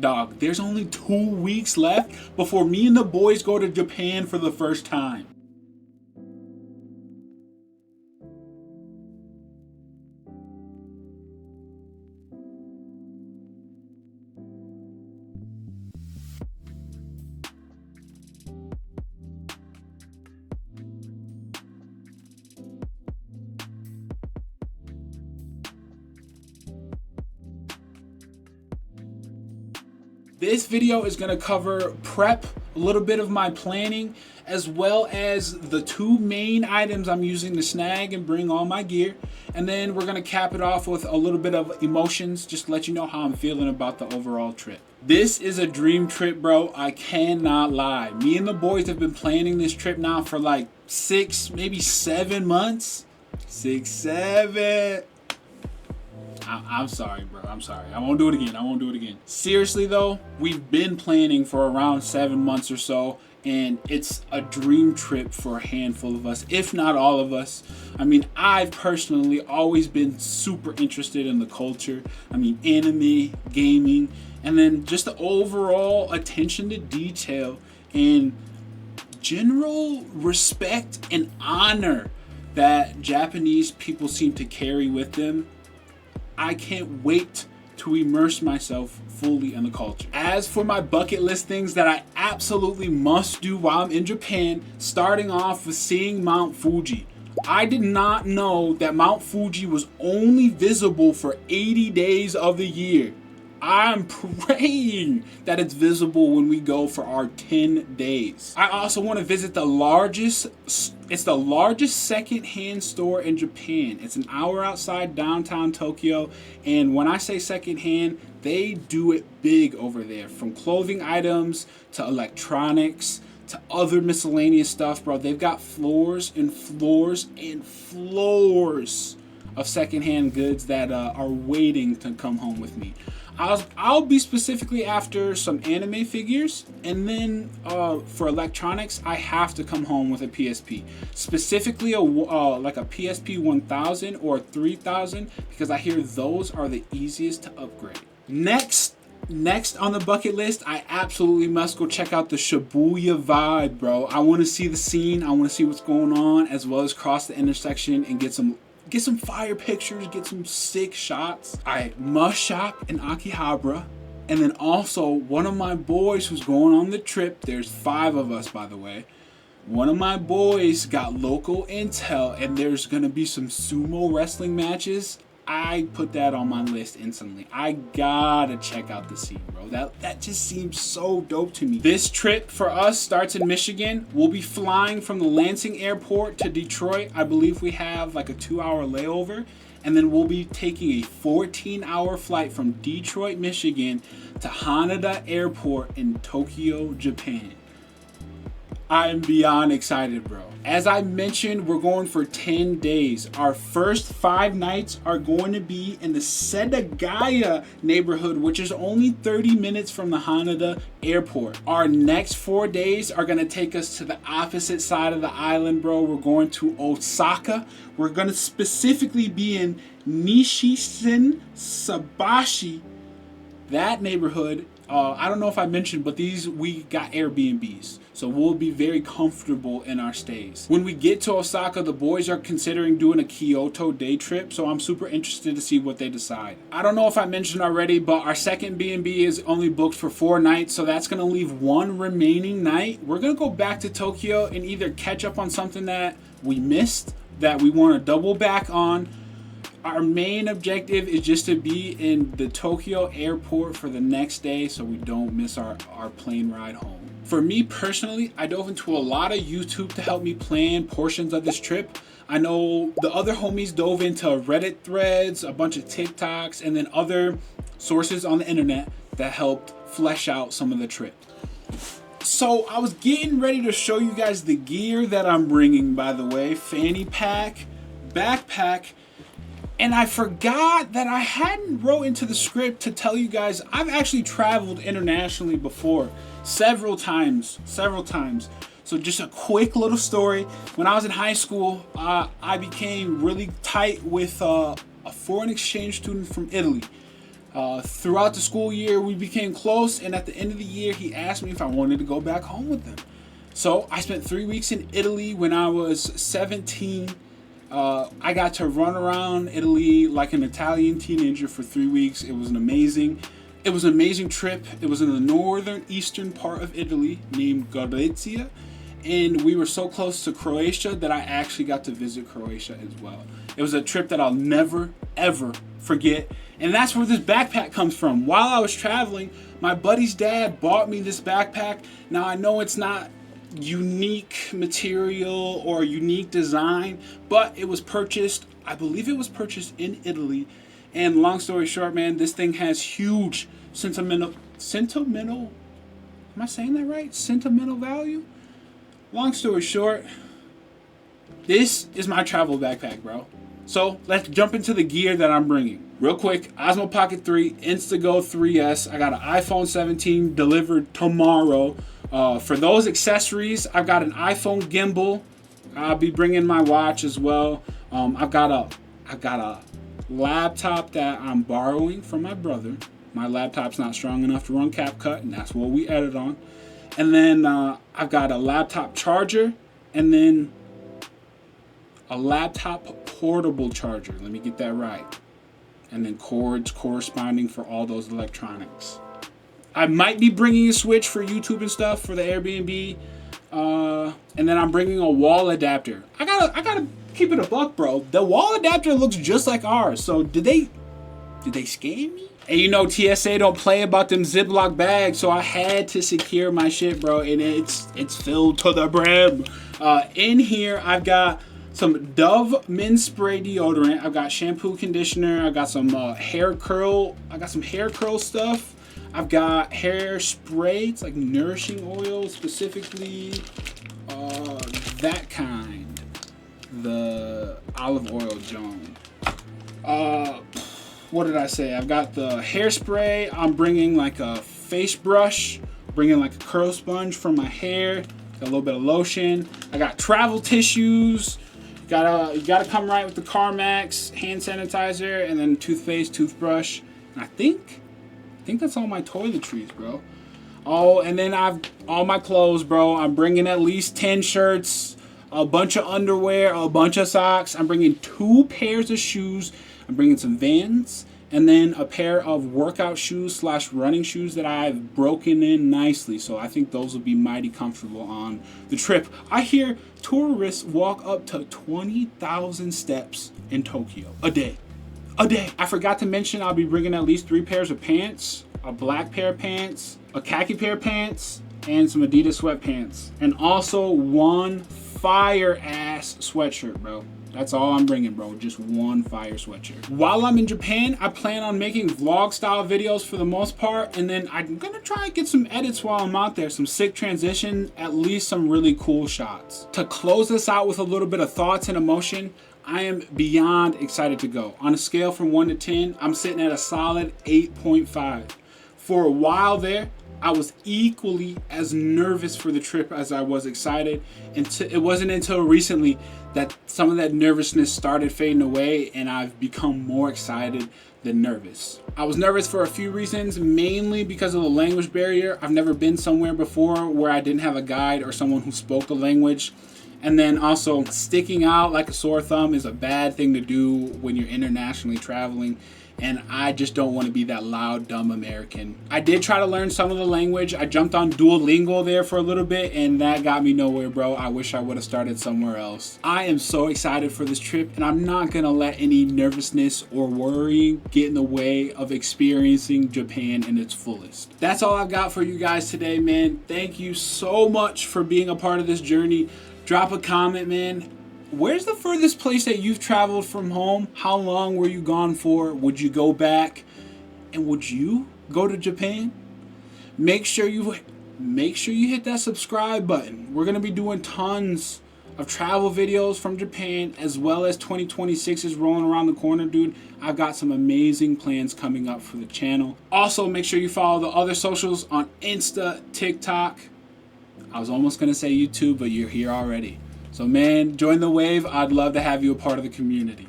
dog, there's only 2 weeks left before me and the boys go to Japan for the first time. This video is going to cover prep, a little bit of my planning, as well as the 2 main items I'm using to snag and bring all my gear. And then we're going to cap it off with a little bit of emotions, just to let you know how I'm feeling about the overall trip. This is a dream trip, bro. I cannot lie. Me and the boys have been planning this trip now for like 6, maybe 7 months. 6, 7. I'm sorry, bro. I'm sorry. I won't do it again. Seriously, though, we've been planning for around 7 months or so, and it's a dream trip for a handful of us, if not all of us. I mean, I've personally always been super interested in the culture. I mean, anime, gaming, and then just the overall attention to detail and general respect and honor that Japanese people seem to carry with them. I can't wait to immerse myself fully in the culture. As for my bucket list things that I absolutely must do while I'm in Japan, starting off with seeing Mount Fuji. I did not know that Mount Fuji was only visible for 80 days of the year. I'm praying that it's visible when we go for our 10 days. I also want to visit the largest secondhand store in Japan. It's an hour outside downtown Tokyo, and when I say secondhand, they do it big over there. From clothing items to electronics to other miscellaneous stuff, bro. They've got floors and floors and floors of secondhand goods that are waiting to come home with me. I'll be specifically after some anime figures, and then for electronics, I have to come home with a PSP, specifically like a PSP 1000 or 3000, because I hear those are the easiest to upgrade. Next on the bucket list, I absolutely must go check out the Shibuya Vibe, bro. I want to see the scene. I want to see what's going on, as well as cross the intersection and get some fire pictures, get some sick shots. I must shop in Akihabara. And then also, one of my boys who's going on the trip, there's 5 of us, by the way. One of my boys got local intel, and there's gonna be some sumo wrestling matches. I put that on my list instantly. I gotta check out the scene, bro. That just seems so dope to me. This trip for us starts in Michigan. We'll be flying from the Lansing airport to Detroit. I believe we have like a 2-hour layover. And then we'll be taking a 14-hour flight from Detroit, Michigan to Haneda Airport in Tokyo, Japan. I am beyond excited, bro. As I mentioned, we're going for 10 days. Our first 5 nights are going to be in the Setagaya neighborhood, which is only 30 minutes from the Haneda airport. Our next 4 days are going to take us to the opposite side of the island, bro. We're going to Osaka. We're going to specifically be in Nishisen Sabashi, that neighborhood. I don't know if I mentioned, but we got Airbnbs, so we'll be very comfortable in our stays. When we get to Osaka, the boys are considering doing a Kyoto day trip, so I'm super interested to see what they decide. I don't know if I mentioned already, but our second B&B is only booked for 4 nights, so that's gonna leave 1 remaining night. We're gonna go back to Tokyo and either catch up on something that we missed, that we want to double back on. Our main objective is just to be in the Tokyo airport for the next day so we don't miss our plane ride home. For me personally, I dove into a lot of YouTube to help me plan portions of this trip. I know the other homies dove into Reddit threads, a bunch of TikToks, and then other sources on the internet that helped flesh out some of the trip. So I was getting ready to show you guys the gear that I'm bringing, by the way. Fanny pack, backpack, and I forgot that I hadn't wrote into the script to tell you guys I've actually traveled internationally before, several times. So just a quick little story. When I was in high school, I became really tight with a foreign exchange student from Italy. Throughout the school year, we became close, and at the end of the year, he asked me if I wanted to go back home with him. So I spent 3 weeks in Italy when I was 17. I got to run around Italy like an Italian teenager for 3 weeks. It was an amazing trip. It was in the northern eastern part of Italy named Gorizia, and we were so close to Croatia that I actually got to visit Croatia as well. It was a trip that I'll never, ever forget. And that's where this backpack comes from. While I was traveling, my buddy's dad bought me this backpack. Now, I know it's not unique material or unique design, but it was purchased, I believe it was purchased in Italy. And long story short, man, this thing has huge sentimental, am I saying that right? Sentimental value? Long story short, this is my travel backpack, bro. So let's jump into the gear that I'm bringing. Real quick, Osmo Pocket 3, Instago 3S. I got an iPhone 17 delivered tomorrow. For those accessories, I've got an iPhone gimbal. I'll be bringing my watch as well. I've got a laptop that I'm borrowing from my brother. My laptop's not strong enough to run CapCut, and that's what we edit on. And then I've got a laptop charger, and then a laptop portable charger. Let me get that right. And then cords corresponding for all those electronics. I might be bringing a switch for YouTube and stuff for the Airbnb. And then I'm bringing a wall adapter. I gotta keep it a buck, bro. The wall adapter looks just like ours. So did they scam me? And you know TSA don't play about them Ziploc bags, so I had to secure my shit, bro. And it's filled to the brim. In here I've got some Dove Men Spray deodorant. I've got shampoo, conditioner. I got some hair curl. I got some hair curl stuff. I've got hair spray. It's like nourishing oil, specifically that kind, the olive oil Joan. What did I say? I've got the hairspray. I'm bringing like a face brush, bringing like a curl sponge for my hair, got a little bit of lotion. I got travel tissues. You gotta come right with the CarMax hand sanitizer, and then toothpaste, toothbrush. And I think that's all my toiletries, bro. Oh, and then I've all my clothes, bro. I'm bringing at least 10 shirts, a bunch of underwear, a bunch of socks. I'm bringing 2 pairs of shoes. I'm bringing some Vans, and then a pair of workout shoes / running shoes that I've broken in nicely. So I think those will be mighty comfortable on the trip. I hear tourists walk up to 20,000 steps in Tokyo a day. I forgot to mention I'll be bringing at least 3 pairs of pants, a black pair of pants, a khaki pair of pants, and some Adidas sweatpants. And also 1 fire ass sweatshirt, bro. That's all I'm bringing, bro. Just 1 fire sweatshirt. While I'm in Japan, I plan on making vlog style videos for the most part. And then I'm gonna try and get some edits while I'm out there. Some sick transition, at least some really cool shots. To close this out with a little bit of thoughts and emotion, I am beyond excited to go. On a scale from 1 to 10, I'm sitting at a solid 8.5. For a while there, I was equally as nervous for the trip as I was excited. It wasn't until recently that some of that nervousness started fading away, and I've become more excited than nervous. I was nervous for a few reasons, mainly because of the language barrier. I've never been somewhere before where I didn't have a guide or someone who spoke the language. And then also, sticking out like a sore thumb is a bad thing to do when you're internationally traveling. And I just don't want to be that loud, dumb American. I did try to learn some of the language. I jumped on Duolingo there for a little bit, and that got me nowhere, bro. I wish I would have started somewhere else. I am so excited for this trip, and I'm not gonna let any nervousness or worrying get in the way of experiencing Japan in its fullest. That's all I've got for you guys today, man. Thank you so much for being a part of this journey. Drop a comment, man. Where's the furthest place that you've traveled from home? How long were you gone for? Would you go back? And would you go to Japan? Make sure you hit that subscribe button. We're gonna be doing tons of travel videos from Japan, as well as 2026 is rolling around the corner, dude. I've got some amazing plans coming up for the channel. Also, make sure you follow the other socials on Insta, TikTok. I was almost gonna say YouTube, but you're here already. So man, join the wave. I'd love to have you a part of the community.